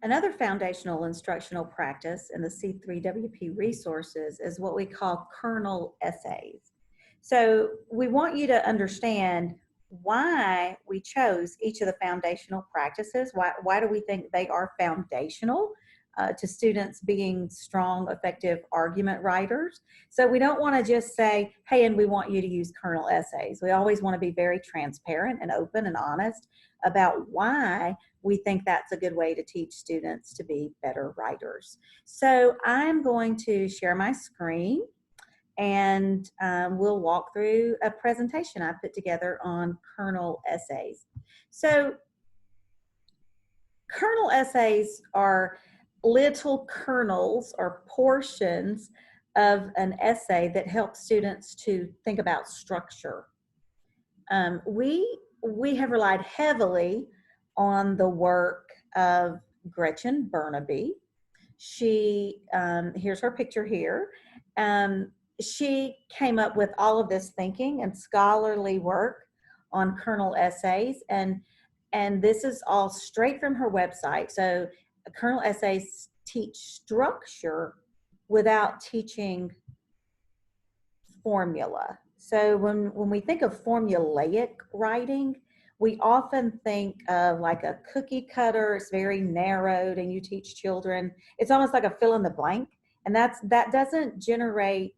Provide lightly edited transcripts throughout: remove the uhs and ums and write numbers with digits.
Another foundational instructional practice in the C3WP resources is what we call kernel essays. So we want you to understand why we chose each of the foundational practices. Why do we think they are foundational to students being strong, effective argument writers? So we don't want to just say, hey, and we want you to use kernel essays. We always want to be very transparent and open and honest about why we think that's a good way to teach students to be better writers. So I'm going to share my screen and we'll walk through a presentation I put together on kernel essays. So kernel essays are little kernels or portions of an essay that help students to think about structure. We have relied heavily on the work of Gretchen Burnaby. She, here's her picture here. She came up with all of this thinking and scholarly work on kernel essays, and this is all straight from her website. So kernel essays teach structure without teaching formula. So when we think of formulaic writing, we often think of like a cookie cutter. It's very narrowed, and you teach children. It's almost like a fill in the blank, and that doesn't generate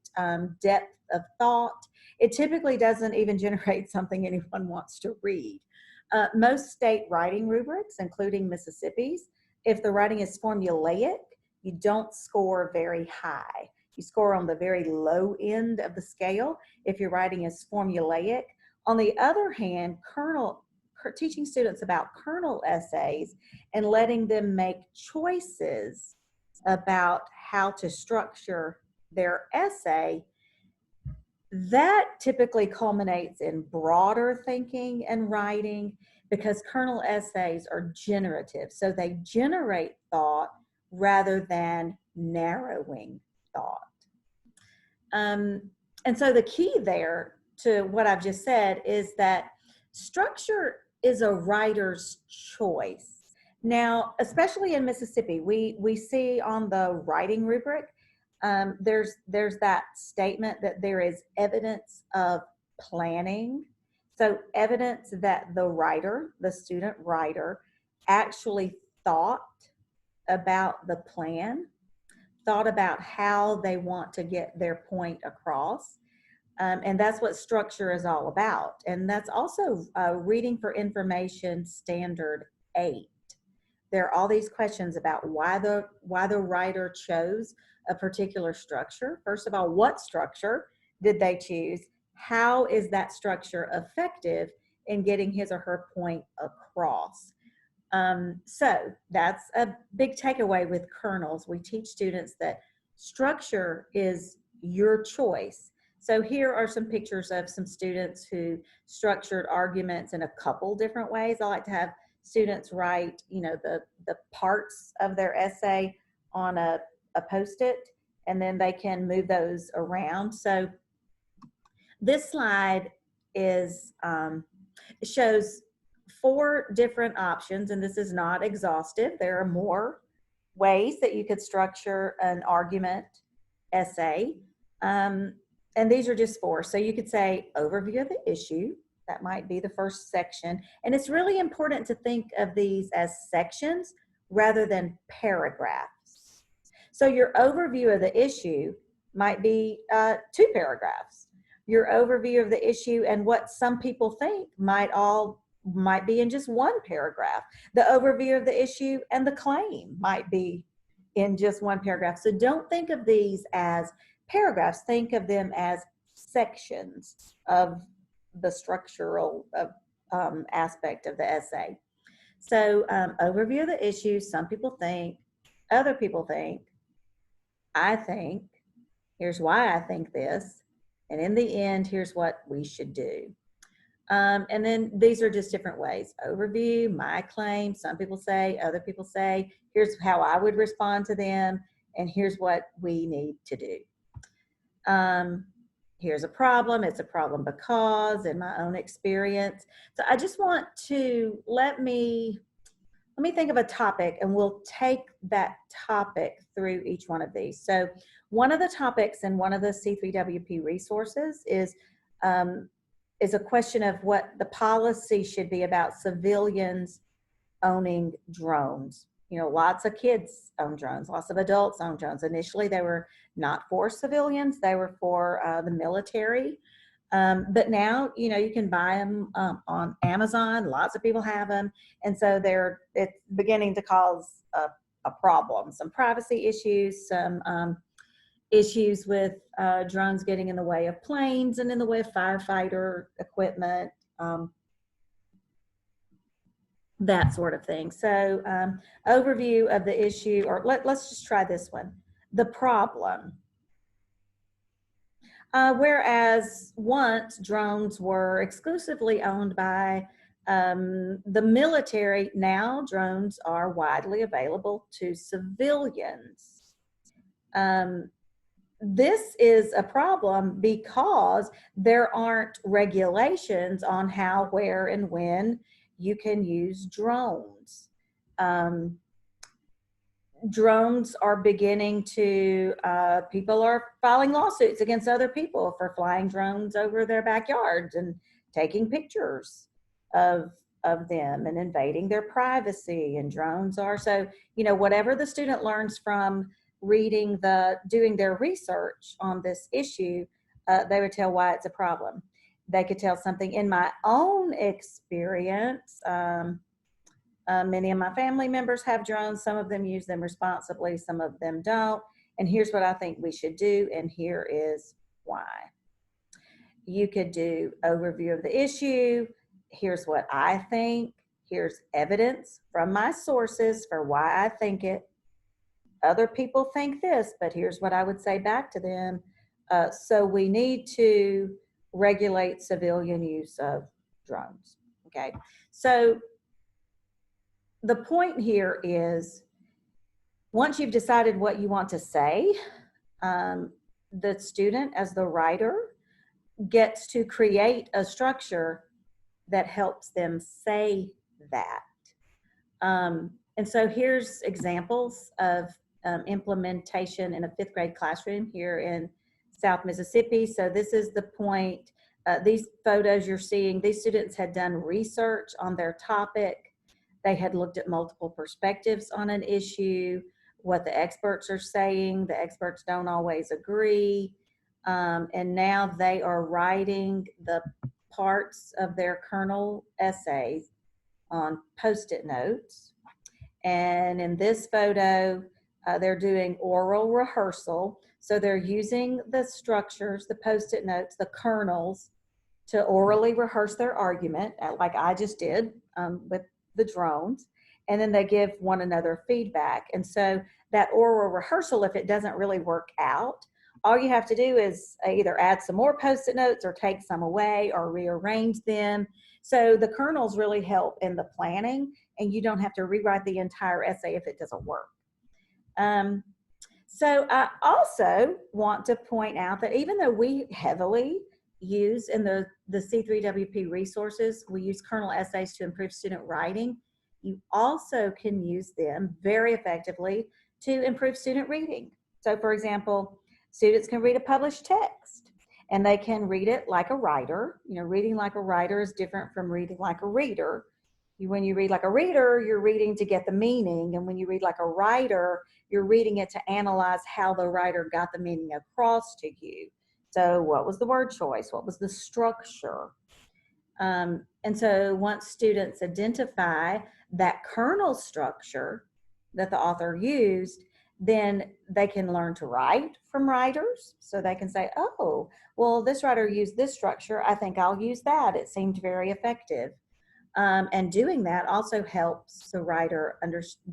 depth of thought. It typically doesn't even generate something anyone wants to read. Most state writing rubrics, including Mississippi's, if the writing is formulaic, you don't score very high. You score on the very low end of the scale if your writing is formulaic. On the other hand, teaching students about kernel essays and letting them make choices about how to structure their essay, that typically culminates in broader thinking and writing, because kernel essays are generative. So they generate thought rather than narrowing thought. And so the key there to what I've just said is that structure is a writer's choice. Now, especially in Mississippi, we see on the writing rubric, there's that statement that there is evidence of planning. So evidence that the writer, the student writer, actually thought about the plan, thought about how they want to get their point across. And that's what structure is all about. And that's also Reading for Information Standard 8. There are all these questions about why the writer chose a particular structure. First of all, what structure did they choose? How is that structure effective in getting his or her point across? So that's a big takeaway with kernels. We teach students that structure is your choice. So here are some pictures of some students who structured arguments in a couple different ways. I like to have students write, the parts of their essay on a Post-it, and then they can move those around. So this slide shows 4 different options, and this is not exhaustive. There are more ways that you could structure an argument essay. And these are just 4. So you could say overview of the issue. That might be the first section. And it's really important to think of these as sections rather than paragraphs. So your overview of the issue might be 2 paragraphs. Your overview of the issue and what some people think might be in just 1 paragraph. The overview of the issue and the claim might be in just 1 paragraph. So don't think of these as paragraphs. Think of them as sections of the structural aspect of the essay. So overview of the issue, some people think, other people think, I think, here's why I think this, and in the end, here's what we should do. And then these are just different ways. Overview, my claim, some people say, other people say, here's how I would respond to them, and here's what we need to do. Here's a problem, it's a problem because, in my own experience. So I just want to, let me let me think of a topic, and we'll take that topic through each one of these. So one of the topics in one of the C3WP resources is a question of what the policy should be about civilians owning drones. You know, lots of kids own drones, lots of adults own drones. Initially, they were not for civilians, they were for the military. But now, you know, you can buy them on Amazon. Lots of people have them. And so it's beginning to cause a problem, some privacy issues, some issues with drones getting in the way of planes and in the way of firefighter equipment. That sort of thing. So overview of the issue, or let's just try this one. The problem. Whereas once drones were exclusively owned by the military, now drones are widely available to civilians. This is a problem because there aren't regulations on how, where, and when you can use drones. Drones are beginning to, people are filing lawsuits against other people for flying drones over their backyards and taking pictures of them and invading their privacy. And drones are, so, you know, whatever the student learns from doing their research on this issue, they would tell why it's a problem. They could tell something. In my own experience, many of my family members have drones. Some of them use them responsibly, some of them don't. And here's what I think we should do, and here is why. You could do overview of the issue. Here's what I think. Here's evidence from my sources for why I think it. Other people think this, but here's what I would say back to them. So we need to regulate civilian use of drones. Okay, so the point here is, once you've decided what you want to say, the student, as the writer, gets to create a structure that helps them say that. And so here's examples of implementation in a 5th grade classroom here in South Mississippi. So this is the point. These photos you're seeing, these students had done research on their topic. They had looked at multiple perspectives on an issue, what the experts are saying. The experts don't always agree. And now they are writing the parts of their Kernel essays on Post-it notes. And in this photo, they're doing oral rehearsal. So they're using the structures, the Post-it notes, the kernels, to orally rehearse their argument, like I just did with the drones. And then they give one another feedback. And so that oral rehearsal, if it doesn't really work out, all you have to do is either add some more Post-it notes or take some away or rearrange them. So the kernels really help in the planning, and you don't have to rewrite the entire essay if it doesn't work. So I also want to point out that even though we heavily use in the C3WP resources, we use Kernel Essays to improve student writing, you also can use them very effectively to improve student reading. So for example, students can read a published text and they can read it like a writer. You know, reading like a writer is different from reading like a reader. When you read like a reader, you're reading to get the meaning. And when you read like a writer, you're reading it to analyze how the writer got the meaning across to you. So what was the word choice? What was the structure? And so once students identify that kernel structure that the author used, then they can learn to write from writers. So they can say, oh, well, this writer used this structure. I think I'll use that. It seemed very effective. And doing that also helps the writer,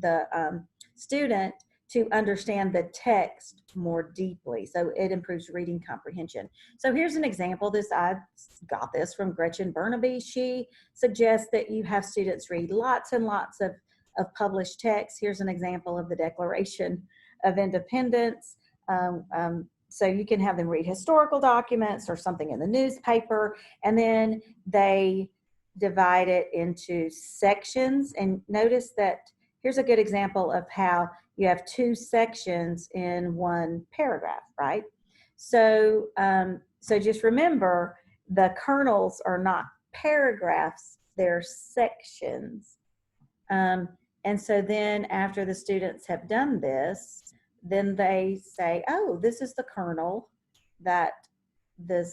the student, to understand the text more deeply. So it improves reading comprehension. So here's an example. I got this from Gretchen Burnaby. She suggests that you have students read lots and lots of published texts. Here's an example of the Declaration of Independence. So you can have them read historical documents or something in the newspaper, and then they divide it into sections. And notice that here's a good example of how you have two sections in one paragraph, right? So, so just remember, the kernels are not paragraphs, they're sections. And so then after the students have done this, then they say, oh, this is the kernel that the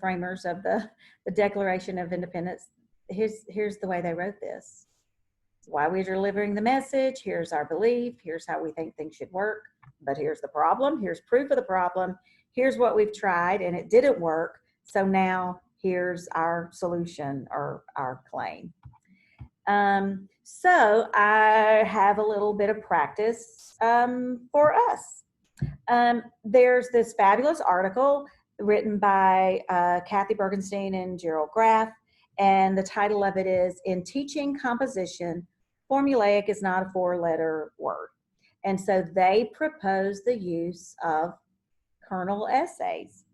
framers of the Declaration of Independence, here's the way they wrote this. Why we're delivering the message, here's our belief, here's how we think things should work, but here's the problem, here's proof of the problem, here's what we've tried and it didn't work, so now here's our solution or our claim. So I have a little bit of practice for us. There's this fabulous article written by Kathy Bergenstein and Gerald Graff, and the title of it is "In Teaching Composition, Formulaic is not a four-letter word." And so they propose the use of kernel essays.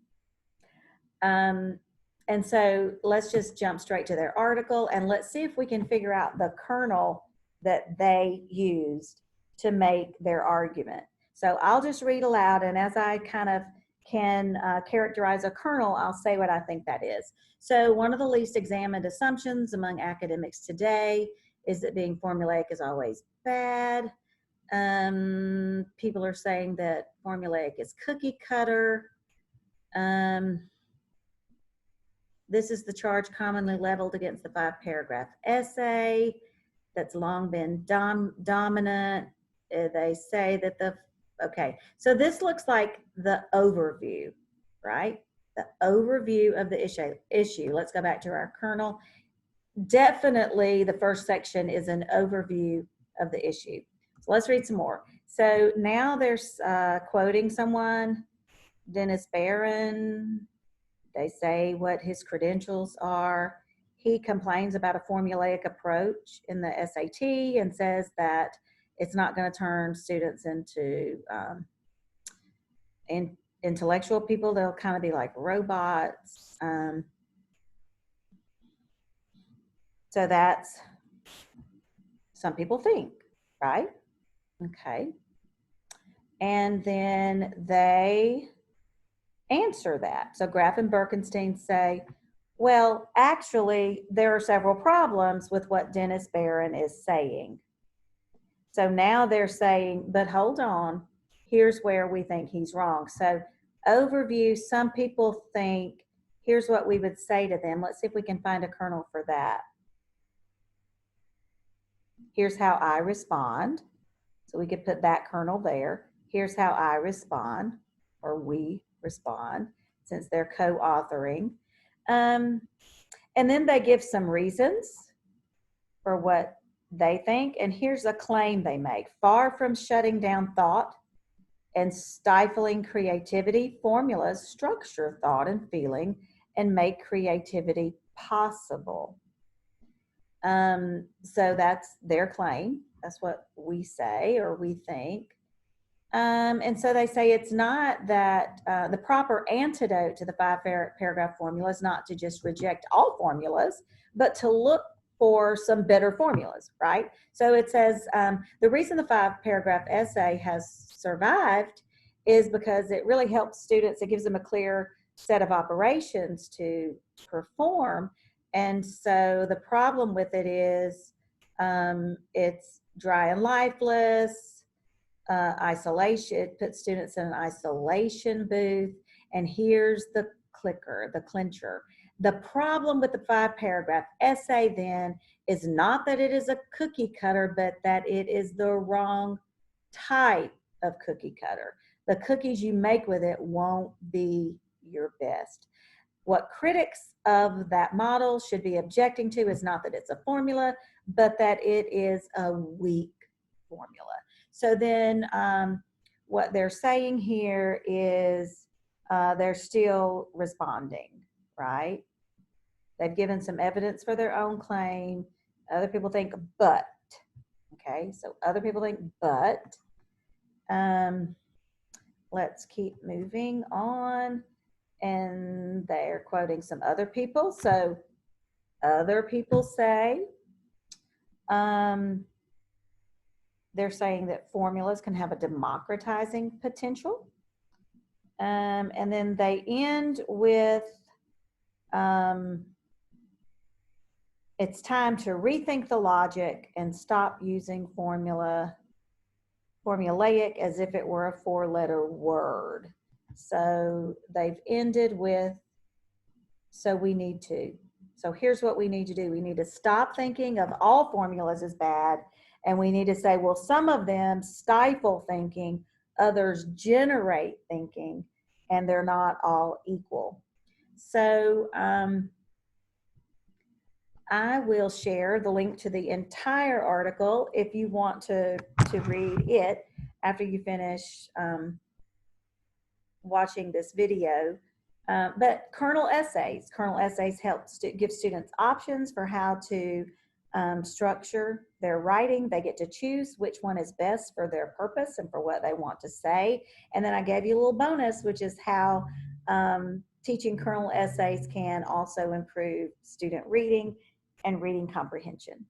And so let's just jump straight to their article and let's see if we can figure out the kernel that they used to make their argument. So I'll just read aloud, and as I kind of can characterize a kernel, I'll say what I think that is. So one of the least examined assumptions among academics today is that being formulaic is always bad. People are saying that formulaic is cookie cutter. This is the charge commonly leveled against the 5-paragraph essay that's long been dominant. They say that okay, so this looks like the overview, right? The overview of the issue. Let's go back to our kernel. Definitely the first section is an overview of the issue. So let's read some more. So now there's quoting someone, Dennis Barron. They say what his credentials are. He complains about a formulaic approach in the SAT and says that it's not going to turn students into intellectual people. They'll kind of be like robots. So that's, some people think, right? Okay. And then they answer that. So Graff and Berkenstein say, well, actually, there are several problems with what Dennis Barron is saying. So now they're saying, but hold on, here's where we think he's wrong. So overview, some people think, here's what we would say to them. Let's see if we can find a kernel for that. Here's how I respond. So we could put that kernel there. Here's how I respond, or we respond, since they're co-authoring. And then they give some reasons for what they think. And here's a claim they make. Far from shutting down thought and stifling creativity, formulas structure thought and feeling and make creativity possible. So that's their claim. That's what we say or we think. And so they say it's not that the proper antidote to the 5-paragraph formula is not to just reject all formulas, but to look for some better formulas, right? So it says the reason the 5-paragraph essay has survived is because it really helps students. It gives them a clear set of operations to perform. And so the problem with it is it's dry and lifeless. Isolation, it puts students in an isolation booth. And here's the clicker, the clincher. The problem with the 5-paragraph essay then is not that it is a cookie cutter, but that it is the wrong type of cookie cutter. The cookies you make with it won't be your best. What critics of that model should be objecting to is not that it's a formula, but that it is a weak formula. So then what they're saying here is they're still responding, right? They've given some evidence for their own claim. Other people think, but. Okay, so other people think, but. Let's keep moving on. And they're quoting some other people. So other people say, they're saying that formulas can have a democratizing potential. And then they end with, it's time to rethink the logic and stop using formulaic as if it were a 4-letter word. So they've ended with, so we need to. So here's what we need to do. We need to stop thinking of all formulas as bad, and we need to say, well, some of them stifle thinking, others generate thinking, and they're not all equal. So I will share the link to the entire article if you want to read it after you finish watching this video. But Kernel Essays helps give students options for how to structure their writing. They get to choose which one is best for their purpose and for what they want to say. And then I gave you a little bonus, which is how teaching Kernel Essays can also improve student reading and reading comprehension.